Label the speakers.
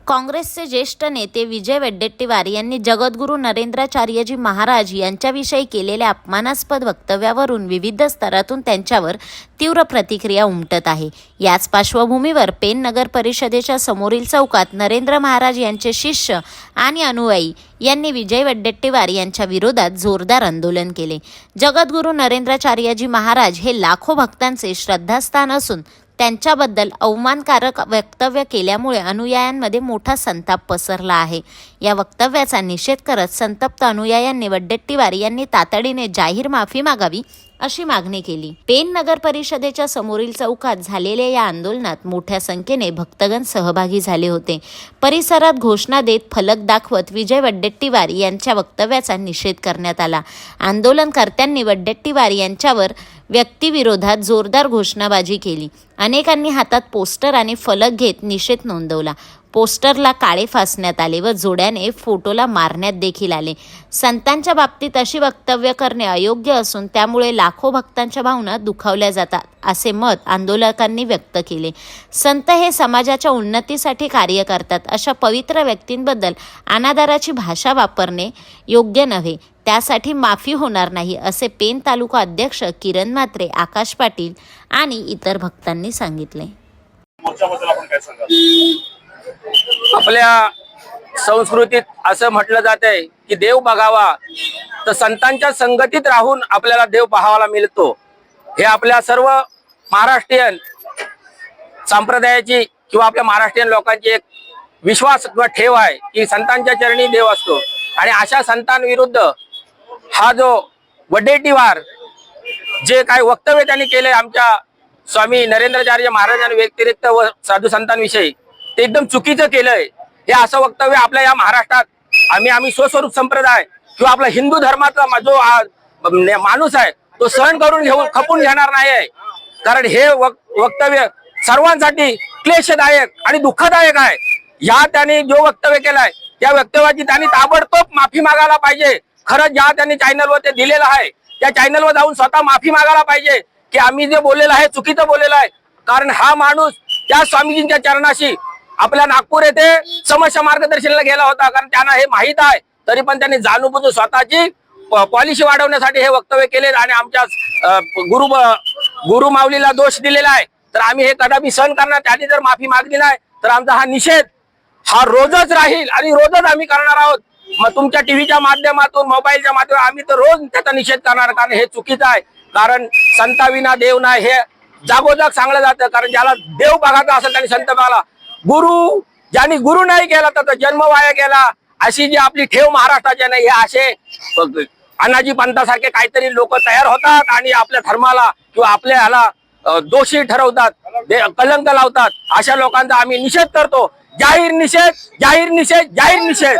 Speaker 1: काँग्रेसचे ज्येष्ठ नेते विजय वडेट्टीवार यांनी जगद्गुरू नरेंद्राचार्यजी महाराज यांच्याविषयी केलेल्या अपमानास्पद वक्तव्यावरून विविध स्तरातून त्यांच्यावर तीव्र प्रतिक्रिया उमटत आहे। याच पार्श्वभूमीवर पेण नगर परिषदेच्या समोरील चौकात नरेंद्र महाराज यांचे शिष्य आणि अनुयायी यांनी विजय वडेट्टीवार यांच्या विरोधात जोरदार आंदोलन केले। जगद्गुरू नरेंद्राचार्यजी महाराज हे लाखो भक्तांचे श्रद्धास्थान असून त्यांच्याबद्दल अवमानकारक वक्तव्य केल्यामुळे अनुयायांमध्ये मोठा संताप पसरला आहे। या वक्तव्याचा निषेध करत संतप्त अनुयायांनी वडेट्टीवार यांनी तातडीने जाहीर माफी मागावी अशी मागणी केली। पेण नगर परिषदेच्या समोरील चौकात झालेल्या या आंदोलनात मोठ्या संख्येने भक्तगण सहभागी झाले होते। परिसरात घोषणा देत फलक दाखवत विजय वडेट्टीवार यांच्या वक्तव्याचा निषेध करण्यात आला। आंदोलनकर्त्यांनी वडेट्टीवार यांच्यावर व्यक्तिविरोधात जोरदार घोषणाबाजी केली। अनेकांनी हातात पोस्टर आणि फलक घेत निषेध नोंदवला। पोस्टरला काळे फासण्यात आले व जोड्याने फोटोला मारण्यात देखील आले। संतांच्या बाबतीत अशी वक्तव्य करणे अयोग्य असून त्यामुळे लाखो भक्तांच्या भावना दुखावल्या जातात असे मत आंदोलकांनी व्यक्त केले। संत हे समाजाच्या उन्नतीसाठी कार्य करतात, अशा पवित्र व्यक्तींबद्दल अनादराची भाषा वापरणे योग्य नव्हे, त्यासाठी माफी होणार नाही असे पेण तालुका अध्यक्ष किरण म्हात्रे, आकाश पाटील आणि इतर भक्तांनी सांगितले।
Speaker 2: आपल्या संस्कृतीत असं म्हटलं जातंय की देव बघावा तर संतांच्या संगतीत राहून आपल्याला देव पाहायला मिळतो। हे आपल्या सर्व महाराष्ट्रीयन संप्रदायाची किंवा आपल्या महाराष्ट्रीयन लोकांची एक विश्वास किंवा ठेव आहे की संतांच्या चरणी देव असतो। आणि अशा संतांविरुद्ध हा जो वडेट्टीवार जे काही वक्तव्य त्यांनी केले आमच्या स्वामी नरेंद्राचार्य महाराजांनी व्यतिरिक्त व साधू संतांविषयी, ते एकदम चुकीचं केलंय। हे असं वक्तव्य आपल्या या महाराष्ट्रात आम्ही स्वस्वरूप संप्रदाय किंवा आपला हिंदू धर्माचा जो माणूस आहे तो सहन करून खपून घेणार नाही आहे। कारण हे वक्तव्य सर्वांसाठी क्लेशदायक आणि दुःखदायक आहे। या त्यांनी जो वक्तव्य केलाय त्या वक्तव्याची त्यांनी ताबडतोब माफी मागायला पाहिजे। खरंच ज्या त्यांनी चॅनलवर ते दिलेलं आहे त्या चॅनलवर जाऊन स्वतः माफी मागायला पाहिजे की आम्ही जे बोललेलं आहे चुकीचं बोललेलं आहे। कारण हा माणूस त्या स्वामीजींच्या चरणाशी आपल्या नागपूर येथे समस्या मार्गदर्शनाला गेला होता। कारण त्यांना हे माहित आहे, तरी पण त्यांनी जाणूनबुजून स्वतःची पॉलिसी वाढवण्यासाठी हे वक्तव्य केले आणि आमच्या गुरु माऊलीला दोष दिलेला आहे। तर आम्ही हे कदापि सहन करणार, त्यांनी जर माफी मागली नाही तर आमचा हा निषेध हा रोजच राहील आणि रोजच आम्ही करणार आहोत। मग तुमच्या टीव्हीच्या माध्यमातून, मोबाईलच्या माध्यमातून आम्ही तर रोज त्याचा निषेध करणार, कारण हे चुकीचं आहे। कारण संताविना देव नाही हे जागोजाग सांगलं जातं। कारण ज्याला देव बघायचा असेल त्यांनी संत बघाला। गुरु ज्यांनी गुरु नाही केला तर जन्म वाया गेला, अशी जी आपली ठेव महाराष्ट्राच्या नाही। हे असे अनाजी पंथासारखे काहीतरी लोक तयार होतात आणि आपल्या धर्माला किंवा आपल्या ह्याला दोषी ठरवतात, कलंक लावतात। अशा लोकांचा आम्ही निषेध करतो। जाहीर निषेध, जाहीर निषेध, जाहीर निषेध।